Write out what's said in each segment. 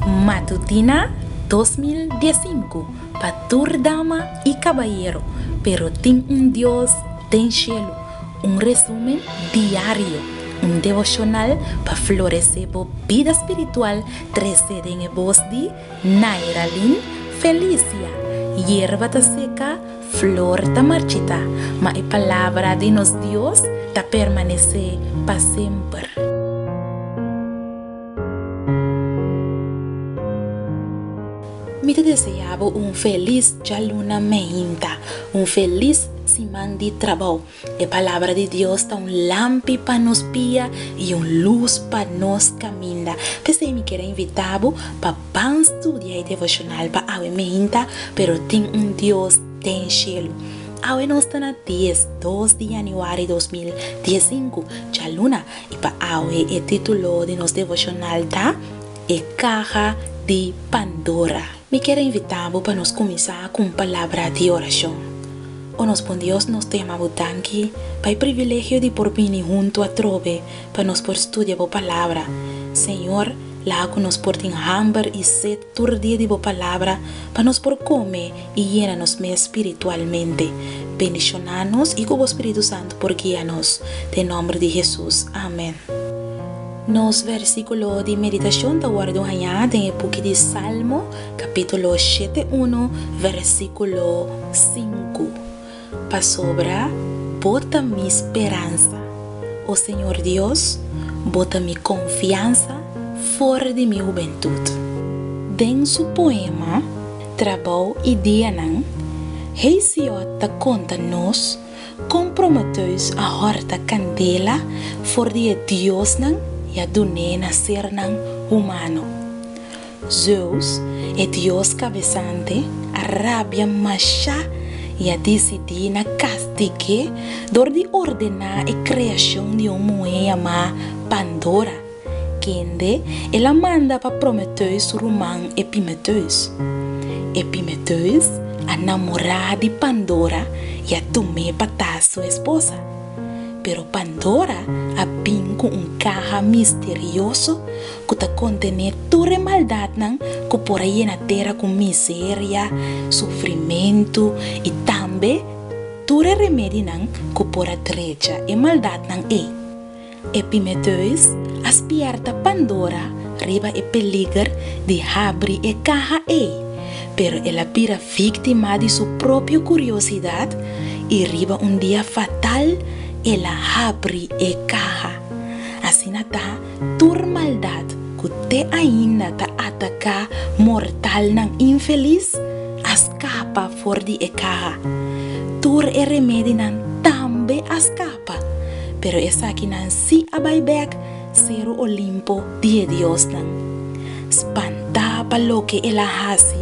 Matutina 2015 para tur dama y caballero, pero tem Dios tem cielo. Resumen diario, devocional para florecer por vida espiritual. 13 en voz de Nairalin Felicia. Hierba ta seca, flor ta marchita, mas a palavra de nos Dios ta permanece para sempre. Me te deseaba feliz Jaluna Meinta, feliz semana de trabajo. La palabra de Dios está lampi para nos pia y luz para nos camina. Pensei me querer invitar para pan estudiar devocional para awe meinta, pero tem Dios tem cielo. Awe nos está na 2 de januário 2015, Jaluna, y para awe el título de nos devocional da E Caja de Pandora. Me quero invitar para nos começar com palavra de oração. O nosso bom Deus nos tema tanque para o privilégio de por vir junto a trove para nos por estudar a palavra. Senhor, lá que nos por ter hambre e sede todo dia de a palavra para nos por comer e llenar-nos espiritualmente. Bendicionar-nos e com o Espírito Santo por guiar-nos. Em nome de Jesus. Amém. Nos versículo de meditación da guardo allá en el book de Salmo, capítulo 7:1, versículo 5. Pa sobra, bota mi esperanza. Oh Señor Dios, bota mi confianza fuera de mi juventud. Den su poema, Trabalho e Dianan, Heisiota conta-nos, comprometeu a horta candela for de Dios nan, e a dune nascer nan humano. Zeus é Deus cabeçante, a rábia macha e a decidir na castigue, dor de ordenar a criação de mulher chamada Pandora, que ela manda para Prometeus, Romão Epimeteus. Epimeteus, a namorada de Pandora, e a tomé para sua esposa. Pero Pandora abin com caja misterioso que ta contém toda a maldade que por aí na terra com miséria, sofrimento e também todo remédio que por a trecha e maldade Epimeteus aspierta Pandora riba e peligro de abrir a caja pero ela vira vítima de sua própria curiosidade e riba dia fatal ela abre a caja. Assim está toda maldade que te ainda ta atacar mortal nan infeliz, escapa fora de a caja. Toda a remédio nan também escapa, pero essa aqui nan si abaibek ser o Olimpo de Deus nan. Espantava lo que ela hace,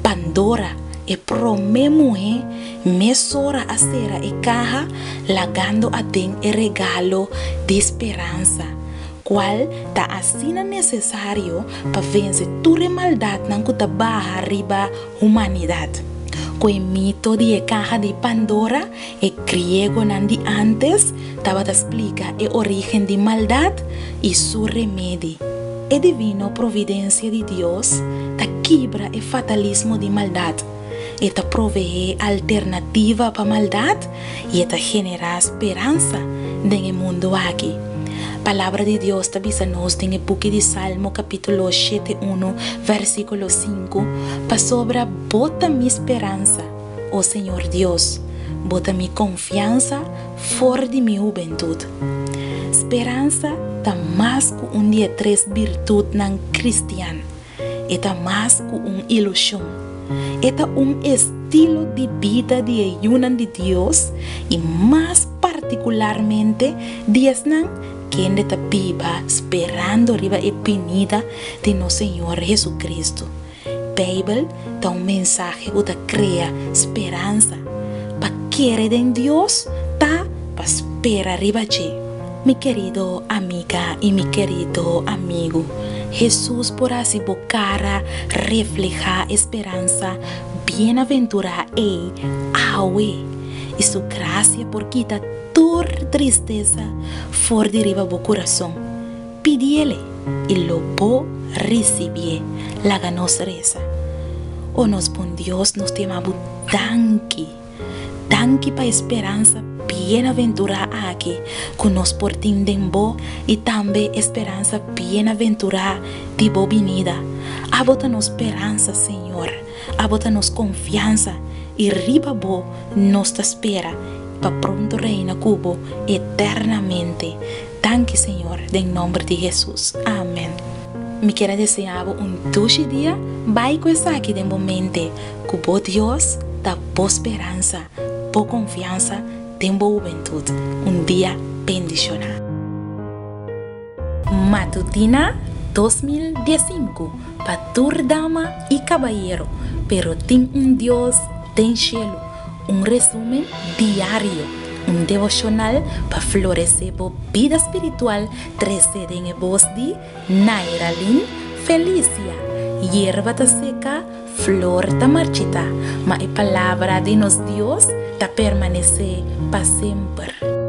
Pandora e prome mulher mesora a ser a caja lagando a den el regalo de esperanza, cual ta asina necessário para vencer toda maldade nan que ta barra arriba humanidade. Com o mito de a caja de Pandora, e griego nan de antes, tava te explica a origem de maldade e su remédio. A divina providência de Deus ta quebra o fatalismo de maldade. Eta provee alternativa para maldade e eta genera esperança no mundo aqui. Palavra de Deus está nos no book de Salmo capítulo 7:1 versículo 5 para sobra bota mi esperança, oh Senhor Deus, bota mi confiança fora de mi juventude. Esperança está mais que dia 3 virtude nan cristiano, eta mais que ilusão. Eta estilo de vida de ayunan de Dios y más particularmente días que en esta viva esperando arriba y venida de nuestro Señor Jesucristo. Bible da mensaje que crea esperanza. Pa querer en Dios, ta pa espera arriba allí. Mi querido amiga y mi querido amigo, Jesús por así bocara refleja esperanza, bienaventurada e awe, y su gracia por quita toda tristeza for de riba bo corazón. Pídele y lo po recibir. laga nos reza. O nos bom Dios nos temamos tanque para esperança bem-aventurada aqui, que nos portindembo e também esperança bem-aventurada de boa venida. Abota-nos esperança, Senhor. Abota-nos confiança e riba bo nos te espera para pronto reina cubo eternamente. Danke, Senhor, em nome de Jesus. Amém. Me quero desejar dulce dia, vai com essa aqui de momento, que o Deus dá boa esperança, boa confiança, tem boa juventude, dia bendicionado. Matutina 2015, para toda dama e caballero, pero tem Deus, tem cielo, resumen diário, devocional para florescer a vida espiritual, trazendo em voz de Nairalyn Felicia. Hierba ta seca, flor ta marchita, mas a palavra de nos Deus ta permanecer para sempre.